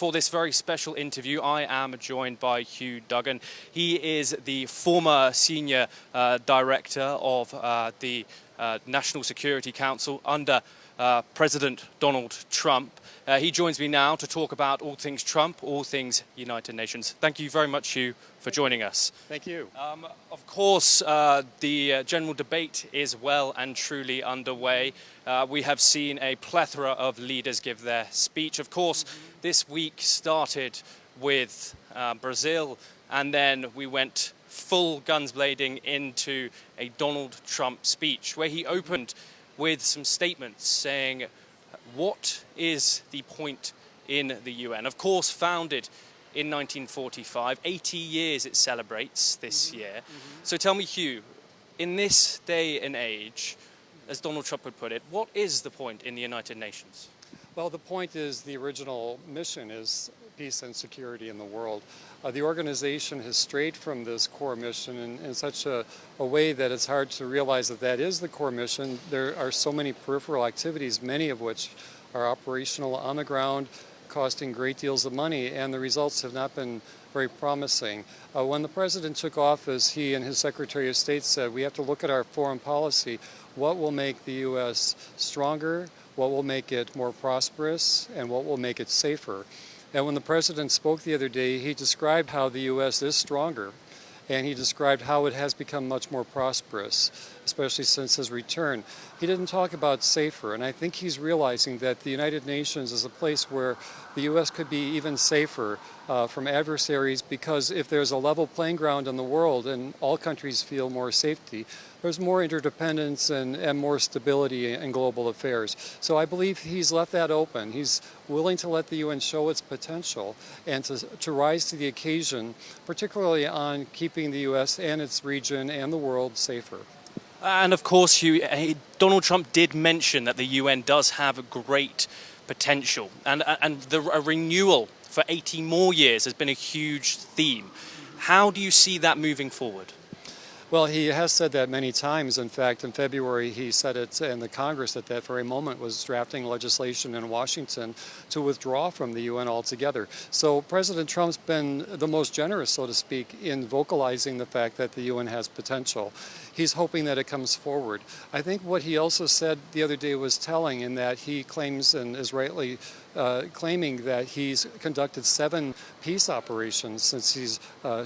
for this very special interview, I am joined by Hugh Duggan. He is the former senior director of the National Security Council under President Donald Trump. He joins me now to talk about all things Trump, all things United Nations. Thank you very much, Hugh, for joining us. Thank you. Of course, the general debate is well and truly underway. We have seen a plethora of leaders give their speech. Of course, this week started with Brazil, and then we went full guns blazing into a Donald Trump speech, where he opened with some statements saying, what is the point in the UN? Of course, founded in 1945, 80 years it celebrates this year. So tell me, Hugh, in this day and age, as Donald Trump would put it, what is the point in the United Nations? Well, the point is the original mission is peace and security in the world. The organization has strayed from this core mission in such a way that it's hard to realize that that is the core mission. There are so many peripheral activities, many of which are operational on the ground, costing great deals of money, and the results have not been very promising. When the president took office, he and his Secretary of State said, we have to look at our foreign policy. What will make the U.S. stronger? What will make it more prosperous? And what will make it safer? And when the president spoke the other day, he described how the U.S. is stronger, and he described how it has become much more prosperous, especially since his return. He didn't talk about safer, and I think he's realizing that the United Nations is a place where the U.S. could be even safer from adversaries, because if there's a level playing ground in the world and all countries feel more safety, there's more interdependence and more stability in global affairs. So I believe he's left that open. He's willing to let the UN show its potential and to rise to the occasion, particularly on keeping the U.S. and its region and the world safer. And of course, Hugh, Donald Trump did mention that the UN does have a great potential, and a renewal for 80 more years has been a huge theme. How do you see that moving forward? Well, he has said that many times. In fact, in February, he said it in the Congress at that very moment was drafting legislation in Washington to withdraw from the UN altogether. So President Trump's been the most generous, so to speak, in vocalizing the fact that the UN has potential. He's hoping that it comes forward. I think what he also said the other day was telling, in that he claims, and is rightly claiming, that he's conducted 7 peace operations since he's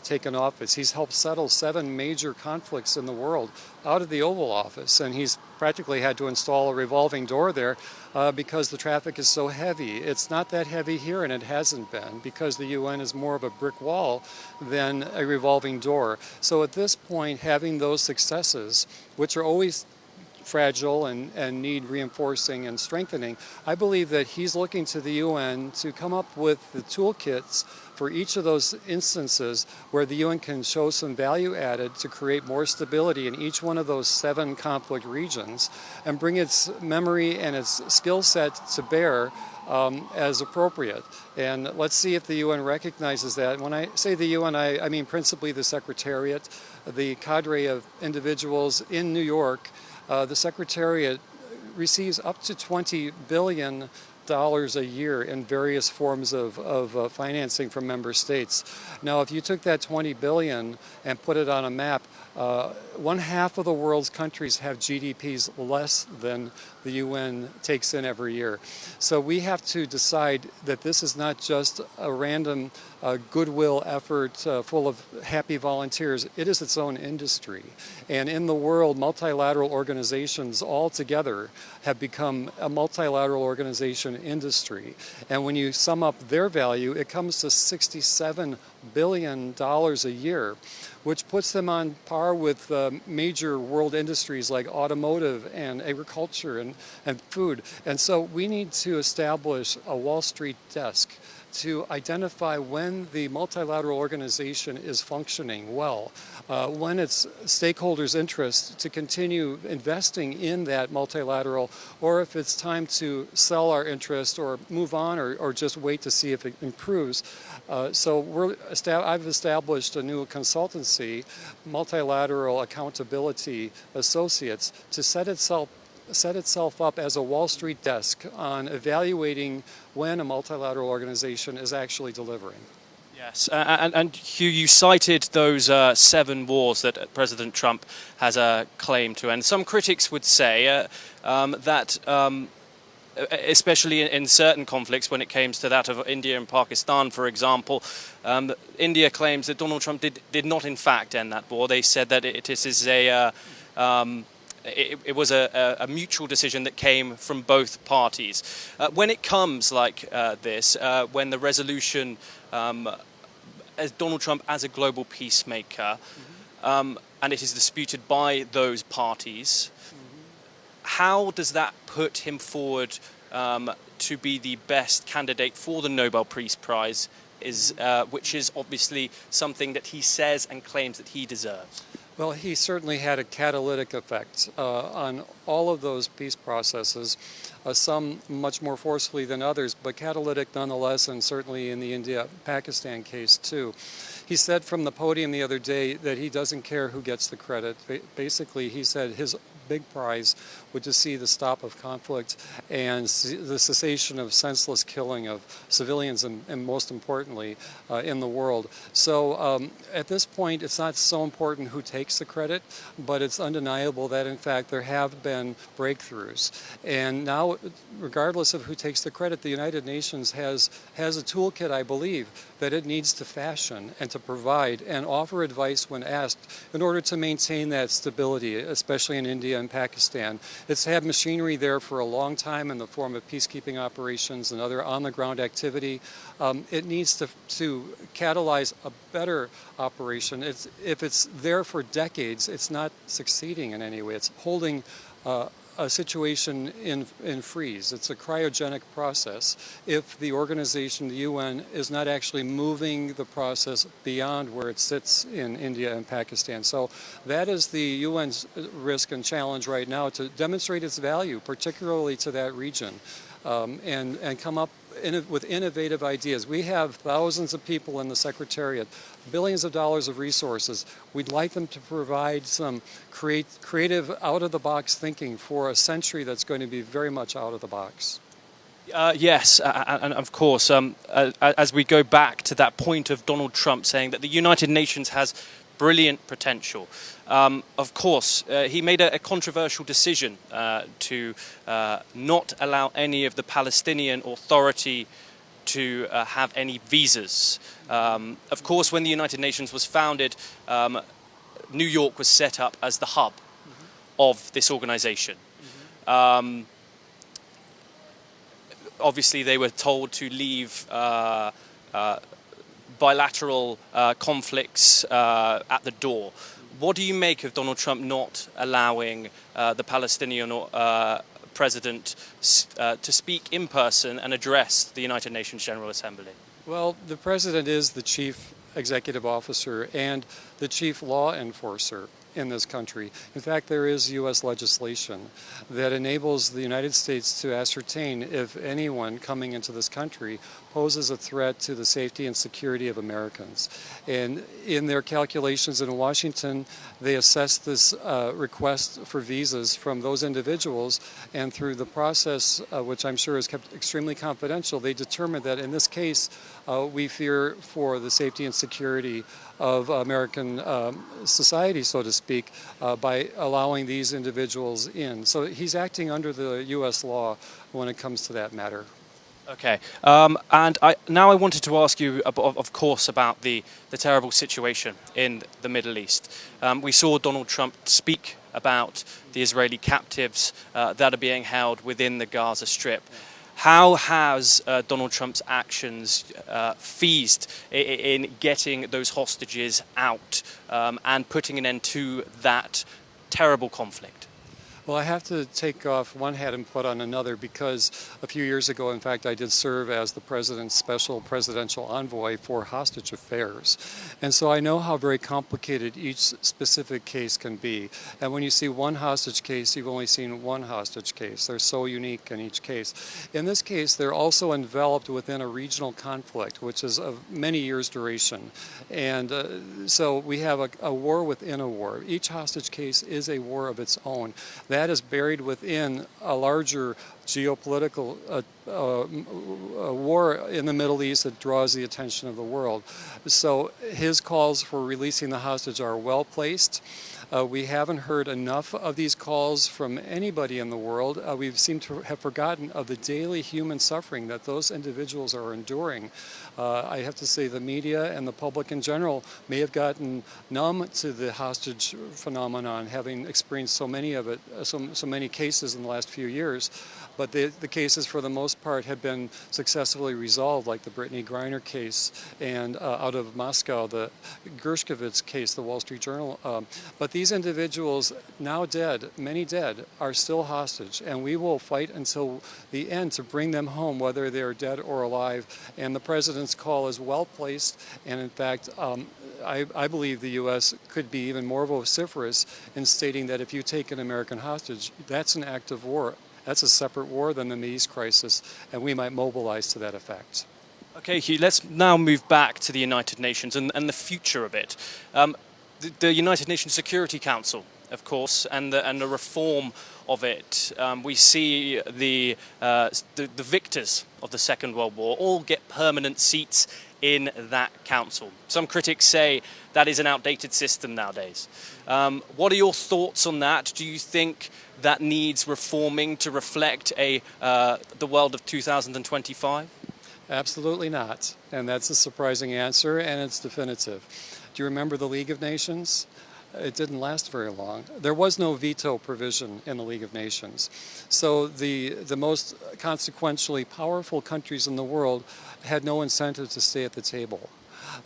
taken office. He's helped settle 7 major conflicts in the world out of the Oval Office, and he's practically had to install a revolving door there because the traffic is so heavy. It's not that heavy here, and it hasn't been, because the UN is more of a brick wall than a revolving door. So at this point, having those successes, which are always fragile and need reinforcing and strengthening, I believe that he's looking to the UN to come up with the toolkits for each of those instances where the UN can show some value added to create more stability in each one of those 7 conflict regions, and bring its memory and its skill set to bear as appropriate. And let's see if the UN recognizes that. When I say the UN, I mean principally the Secretariat, the cadre of individuals in New York. The Secretariat receives up to $20 billion a year in various forms of financing from member states. Now, if you took that $20 billion and put it on a map, 1/2 of the world's countries have GDPs less than the UN takes in every year. So we have to decide that this is not just a random goodwill effort full of happy volunteers. It is its own industry. And in the world, multilateral organizations all together have become a multilateral organization industry. And when you sum up their value, it comes to $67 billion a year, which puts them on par with major world industries like automotive and agriculture and food. And so we need to establish a Wall Street desk to identify when the multilateral organization is functioning well, when it's stakeholders' interest to continue investing in that multilateral, or if it's time to sell our interest or move on, or just wait to see if it improves. So I've established a new consultancy, Multilateral Accountability Associates, to set itself set itself up as a Wall Street desk on evaluating when a multilateral organization is actually delivering. Yes, and Hugh, you cited those 7 wars that President Trump has a claim to, and some critics would say that, especially in certain conflicts, when it comes to that of India and Pakistan, for example, India claims that Donald Trump did not, in fact, end that war. They said that it was a mutual decision that came from both parties. When it comes like this, when the resolution, as Donald Trump as a global peacemaker, and it is disputed by those parties, how does that put him forward to be the best candidate for the Nobel Peace Prize, which is obviously something that he says and claims that he deserves? Well, he certainly had a catalytic effect on all of those peace processes, some much more forcefully than others, but catalytic nonetheless, and certainly in the India-Pakistan case too. He said from the podium the other day that he doesn't care who gets the credit. Basically, he said his big prize would to see the stop of conflict and the cessation of senseless killing of civilians and most importantly in the world. So at this point it's not so important who takes the credit, but it's undeniable that in fact there have been breakthroughs. And now, regardless of who takes the credit, the United Nations has a toolkit, I believe, that it needs to fashion and to provide and offer advice when asked in order to maintain that stability, especially in India and Pakistan. It's had machinery there for a long time in the form of peacekeeping operations and other on-the-ground activity. It needs to catalyze a better operation. If it's there for decades, it's not succeeding in any way. It's holding a situation in freeze. It's a cryogenic process if the organization, the UN, is not actually moving the process beyond where it sits in India and Pakistan. So that is the UN's risk and challenge right now, to demonstrate its value, particularly to that region, and come up with innovative ideas. We have thousands of people in the Secretariat, billions of dollars of resources. We'd like them to provide some creative, out-of-the-box thinking for a century that's going to be very much out of the box. Yes, and of course, as we go back to that point of Donald Trump saying that the United Nations has brilliant potential. Of course, he made a controversial decision to not allow any of the Palestinian Authority to have any visas. Of course, when the United Nations was founded, New York was set up as the hub of this organization. Obviously, they were told to leave bilateral conflicts at the door. What do you make of Donald Trump not allowing the Palestinian president to speak in person and address the United Nations General Assembly? Well, the president is the chief executive officer and the chief law enforcer in this country. In fact, there is U.S. legislation that enables the United States to ascertain if anyone coming into this country poses a threat to the safety and security of Americans. And in their calculations in Washington, they assess this request for visas from those individuals, and through the process, which I'm sure is kept extremely confidential, they determined that in this case, we fear for the safety and security of American society, so to speak, by allowing these individuals in. So he's acting under the U.S. law when it comes to that matter. Okay, and now I wanted to ask you, of course, about the terrible situation in the Middle East. We saw Donald Trump speak about the Israeli captives that are being held within the Gaza Strip. How has Donald Trump's actions feased in getting those hostages out and putting an end to that terrible conflict? Well, I have to take off one hat and put on another, because a few years ago, in fact, I did serve as the president's special presidential envoy for hostage affairs. And so I know how very complicated each specific case can be. And when you see one hostage case, you've only seen one hostage case. They're so unique in each case. In this case, they're also enveloped within a regional conflict, which is of many years' duration. And so we have a war within a war. Each hostage case is a war of its own. that is buried within a larger geopolitical war in the Middle East that draws the attention of the world. So his calls for releasing the hostage are well placed. We haven't heard enough of these calls from anybody in the world. We seem to have forgotten of the daily human suffering that those individuals are enduring. I have to say the media and the public in general may have gotten numb to the hostage phenomenon, having experienced so many of it, so many cases in the last few years. But the cases, for the most part, have been successfully resolved, like the Brittany Griner case, and out of Moscow, the Gershkovich case, the Wall Street Journal. But these individuals, now dead, many dead, are still hostage, and we will fight until the end to bring them home, whether they're dead or alive. And the president's call is well placed, and in fact, I believe the U.S. could be even more vociferous in stating that if you take an American hostage, that's an act of war. That's a separate war than the Mideast crisis, and we might mobilize to that effect. Okay, Hugh, let's now move back to the United Nations and the future of it. The United Nations Security Council, of course, and the reform of it. We see the victors of the Second World War all get permanent seats in that council. Some critics say that is an outdated system nowadays. What are your thoughts on that? Do you think that needs reforming to reflect the world of 2025? Absolutely not. And that's a surprising answer, and it's definitive. Do you remember the League of Nations? It didn't last very long. There was no veto provision in the League of Nations. So the most consequentially powerful countries in the world had no incentive to stay at the table.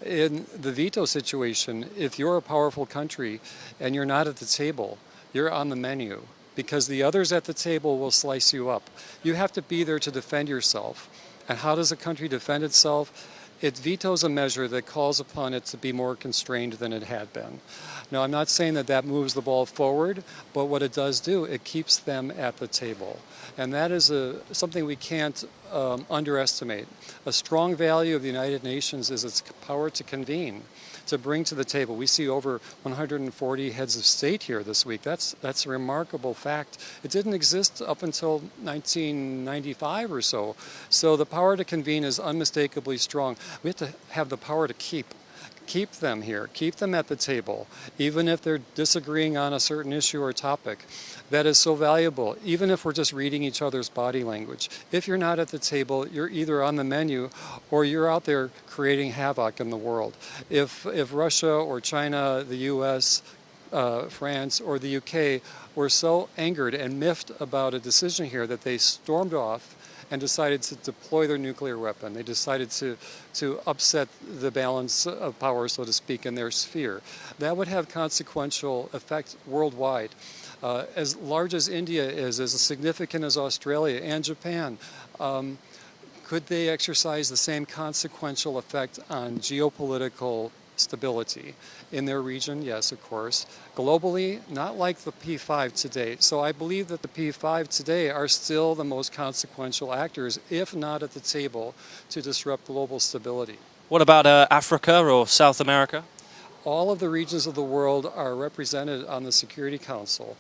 In the veto situation, if you're a powerful country and you're not at the table, you're on the menu, because the others at the table will slice you up. You have to be there to defend yourself. And how does a country defend itself? It vetoes a measure that calls upon it to be more constrained than it had been. Now, I'm not saying that that moves the ball forward, but what it does do, it keeps them at the table. And that is something we can't underestimate. A strong value of the United Nations is its power to convene, to bring to the table. We see over 140 heads of state here this week. That's a remarkable fact. It didn't exist up until 1995 or so. So the power to convene is unmistakably strong. We have to have the power to keep them here, keep them at the table, even if they're disagreeing on a certain issue or topic. That is so valuable, even if we're just reading each other's body language. If you're not at the table, you're either on the menu or you're out there creating havoc in the world. If Russia or China, the US, France, or the UK were so angered and miffed about a decision here that they stormed off and decided to deploy their nuclear weapon. They decided to upset the balance of power, so to speak, in their sphere. That would have consequential effect worldwide. As large as India is, as significant as Australia and Japan, could they exercise the same consequential effect on geopolitical stability in their region? Yes, of course. Globally, not like the P5 today. So I believe that the P5 today are still the most consequential actors, if not at the table, to disrupt global stability. What about Africa or South America? All of the regions of the world are represented on the Security Council.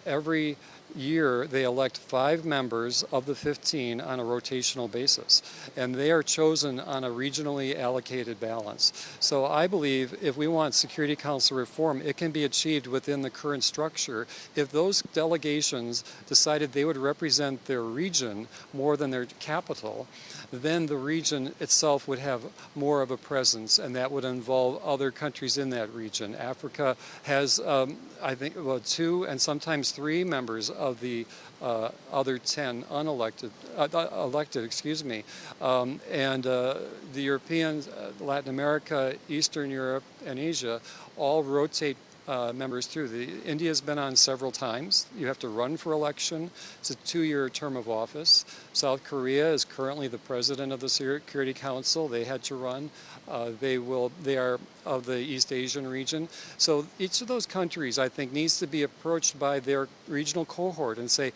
Every year they elect 5 members of the 15 on a rotational basis, and they are chosen on a regionally allocated balance. So I believe if we want Security Council reform, it can be achieved within the current structure if those delegations decided they would represent their region more than their capital. Then the region itself would have more of a presence, and that would involve other countries in that region. Africa has, I think, 2 and sometimes 3 members of the other 10 elected, and the Europeans, Latin America, Eastern Europe, and Asia all rotate members through. India's been on several times. You have to run for election. It's a 2-year term of office. South Korea is currently the president of the Security Council. They had to run. They are of the East Asian region. So each of those countries, I think, needs to be approached by their regional cohort and say,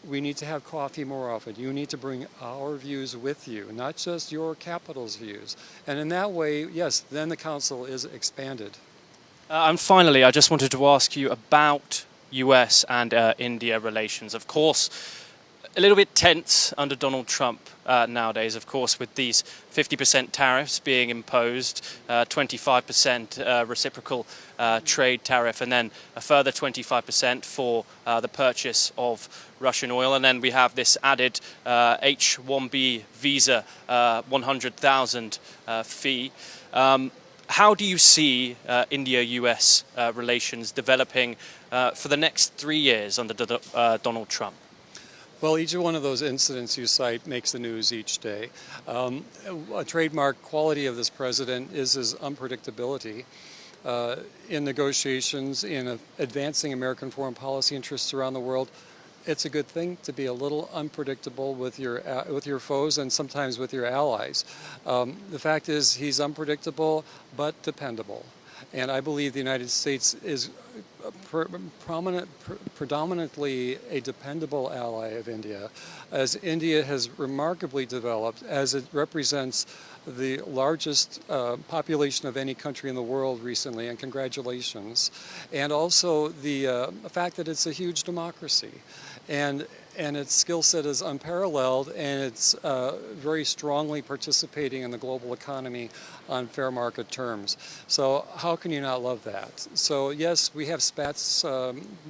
we need to have coffee more often. You need to bring our views with you, not just your capital's views. And in that way, yes, then the council is expanded. And finally, I just wanted to ask you about US and India relations. Of course, a little bit tense under Donald Trump nowadays, of course, with these 50% tariffs being imposed, 25% reciprocal trade tariff, and then a further 25% for the purchase of Russian oil. And then we have this added H-1B visa 100,000 fee. How do you see India-US relations developing for the next 3 years under Donald Trump? Well, each one of those incidents you cite makes the news each day. A trademark quality of this president is his unpredictability in negotiations, in advancing American foreign policy interests around the world. It's a good thing to be a little unpredictable with your foes and sometimes with your allies. The fact is he's unpredictable but dependable. And I believe the United States is predominantly a dependable ally of India, as India has remarkably developed, as it represents the largest population of any country in the world recently, and congratulations. And also the fact that it's a huge democracy. And its skill set is unparalleled, and it's very strongly participating in the global economy on fair market terms. So how can you not love that? So yes, we have spats,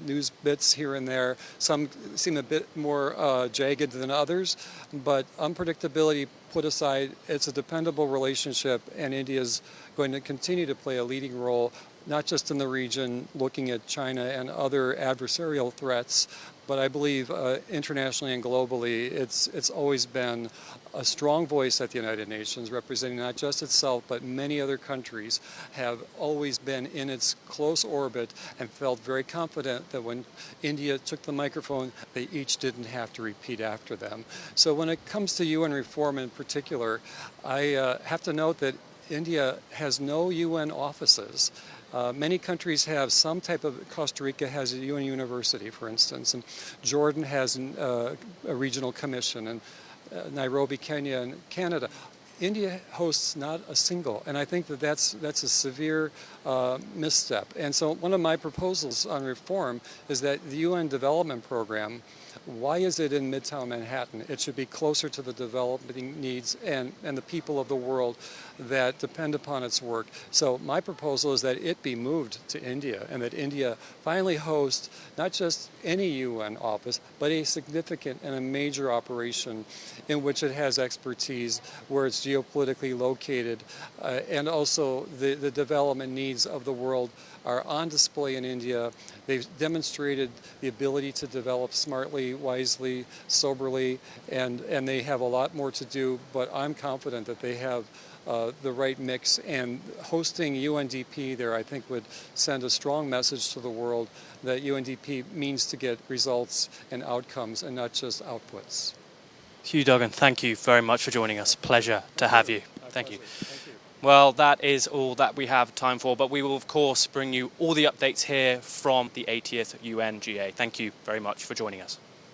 news bits here and there. Some seem a bit more jagged than others, but unpredictability put aside, it's a dependable relationship, and India is going to continue to play a leading role, not just in the region, looking at China and other adversarial threats, but I believe internationally and globally, it's always been a strong voice at the United Nations, representing not just itself, but many other countries, have always been in its close orbit and felt very confident that when India took the microphone, they each didn't have to repeat after them. So when it comes to UN reform in particular, I have to note that India has no UN offices. Many countries have some type of, Costa Rica has a UN university, for instance, and Jordan has a regional commission, and Nairobi, Kenya, and Canada. India hosts not a single, and I think that that's a severe misstep. And so one of my proposals on reform is that the UN Development Program, why is it in Midtown Manhattan? It should be closer to the developing needs and the people of the world that depend upon its work. So my proposal is that it be moved to India, and that India finally host not just any UN office, but a significant and a major operation in which it has expertise, where it's geopolitically located, and also the development needs of the world are on display in India. They've demonstrated the ability to develop smartly, wisely, soberly, and they have a lot more to do, but I'm confident that they have the right mix, and hosting UNDP there, I think, would send a strong message to the world that UNDP means to get results and outcomes and not just outputs. Hugh Duggan, thank you very much for joining us. Pleasure to have you. Thank you. Well, that is all that we have time for, but we will, of course, bring you all the updates here from the 80th UNGA. Thank you very much for joining us.